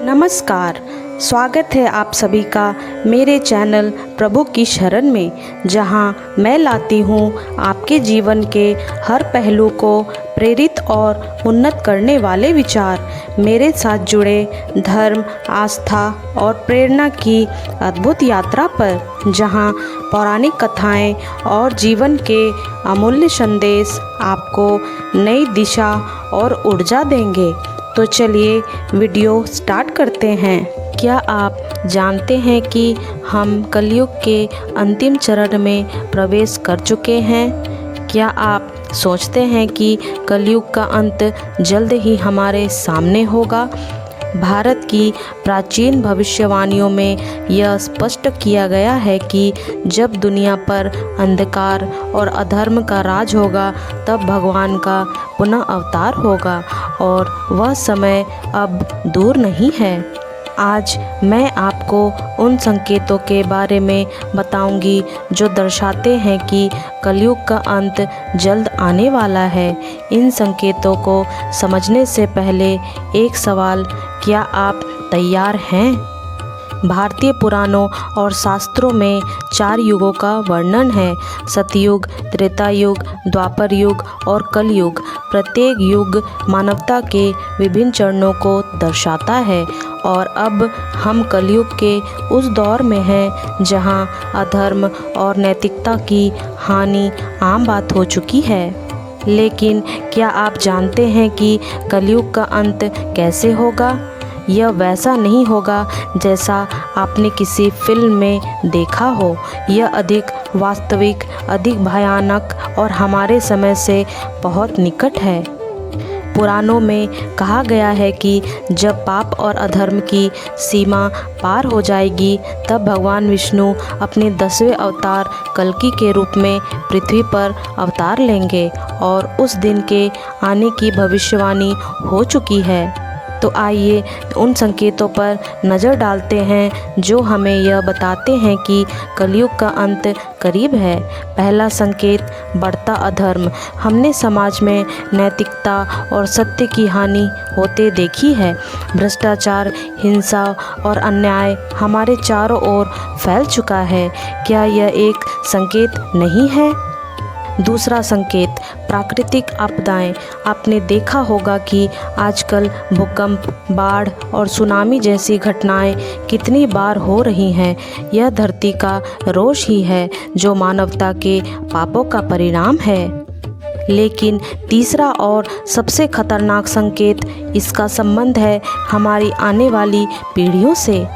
नमस्कार, स्वागत है आप सभी का मेरे चैनल प्रभु की शरण में, जहां मैं लाती हूं आपके जीवन के हर पहलू को प्रेरित और उन्नत करने वाले विचार। मेरे साथ जुड़े धर्म, आस्था और प्रेरणा की अद्भुत यात्रा पर, जहां पौराणिक कथाएं और जीवन के अमूल्य संदेश आपको नई दिशा और ऊर्जा देंगे। तो चलिए वीडियो स्टार्ट करते हैं। क्या आप जानते हैं कि हम कलयुग के अंतिम चरण में प्रवेश कर चुके हैं? क्या आप सोचते हैं कि कलयुग का अंत जल्द ही हमारे सामने होगा? भारत की प्राचीन भविष्यवाणियों में यह स्पष्ट किया गया है कि जब दुनिया पर अंधकार और अधर्म का राज होगा, तब भगवान का पुनः अवतार होगा और वह समय अब दूर नहीं है। आज मैं आपको उन संकेतों के बारे में बताऊंगी जो दर्शाते हैं कि कलयुग का अंत जल्द आने वाला है। इन संकेतों को समझने से पहले एक सवाल, क्या आप तैयार हैं? भारतीय पुराणों और शास्त्रों में 4 युगों का वर्णन है: सतयुग, त्रेता युग, द्वापर युग और कलयुग। प्रत्येक युग मानवता के विभिन्न चरणों को दर्शाता है और अब हम कलयुग के उस दौर में हैं जहां अधर्म और नैतिकता की हानि आम बात हो चुकी है। लेकिन क्या आप जानते हैं कि कलयुग का अंत कैसे होगा? यह वैसा नहीं होगा जैसा आपने किसी फिल्म में देखा हो। यह अधिक वास्तविक, अधिक भयानक और हमारे समय से बहुत निकट है। पुराणों में कहा गया है कि जब पाप और अधर्म की सीमा पार हो जाएगी, तब भगवान विष्णु अपने 10वें अवतार कल्कि के रूप में पृथ्वी पर अवतार लेंगे और उस दिन के आने की भविष्यवाणी हो चुकी है। तो आइए उन संकेतों पर नज़र डालते हैं जो हमें यह बताते हैं कि कलयुग का अंत करीब है। पहला संकेत, बढ़ता अधर्म। हमने समाज में नैतिकता और सत्य की हानि होते देखी है। भ्रष्टाचार, हिंसा और अन्याय हमारे चारों ओर फैल चुका है। क्या यह एक संकेत नहीं है? दूसरा संकेत, प्राकृतिक आपदाएं। आपने देखा होगा कि आजकल भूकंप, बाढ़ और सुनामी जैसी घटनाएं कितनी बार हो रही हैं। यह धरती का रोष ही है जो मानवता के पापों का परिणाम है। लेकिन तीसरा और सबसे खतरनाक संकेत, इसका संबंध है हमारी आने वाली पीढ़ियों से।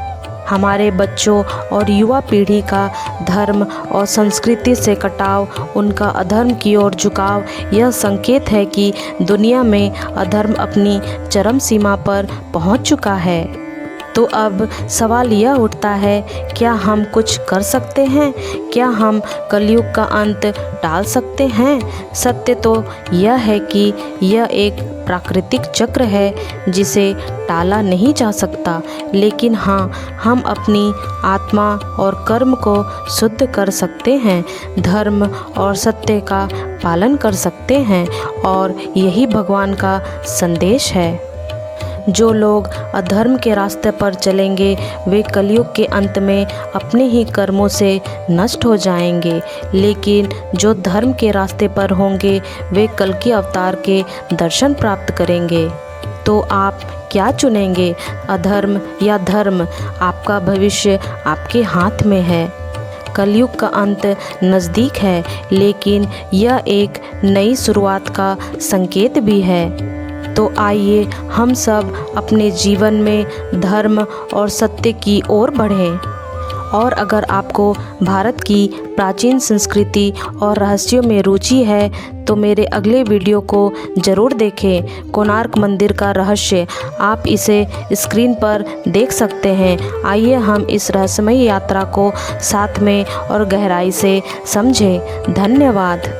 हमारे बच्चों और युवा पीढ़ी का धर्म और संस्कृति से कटाव, उनका अधर्म की ओर झुकाव, यह संकेत है कि दुनिया में अधर्म अपनी चरम सीमा पर पहुंच चुका है। तो अब सवाल यह उठता है, क्या हम कुछ कर सकते हैं? क्या हम कलयुग का अंत टाल सकते हैं? सत्य तो यह है कि यह एक प्राकृतिक चक्र है जिसे टाला नहीं जा सकता। लेकिन हाँ, हम अपनी आत्मा और कर्म को शुद्ध कर सकते हैं, धर्म और सत्य का पालन कर सकते हैं, और यही भगवान का संदेश है। जो लोग अधर्म के रास्ते पर चलेंगे, वे कलयुग के अंत में अपने ही कर्मों से नष्ट हो जाएंगे। लेकिन जो धर्म के रास्ते पर होंगे, वे कल्कि अवतार के दर्शन प्राप्त करेंगे। तो आप क्या चुनेंगे, अधर्म या धर्म? आपका भविष्य आपके हाथ में है। कलयुग का अंत नज़दीक है, लेकिन यह एक नई शुरुआत का संकेत भी है। तो आइए हम सब अपने जीवन में धर्म और सत्य की ओर बढ़ें। और अगर आपको भारत की प्राचीन संस्कृति और रहस्यों में रुचि है, तो मेरे अगले वीडियो को ज़रूर देखें। कोणार्क मंदिर का रहस्य, आप इसे स्क्रीन पर देख सकते हैं। आइए हम इस रहस्यमय यात्रा को साथ में और गहराई से समझें। धन्यवाद।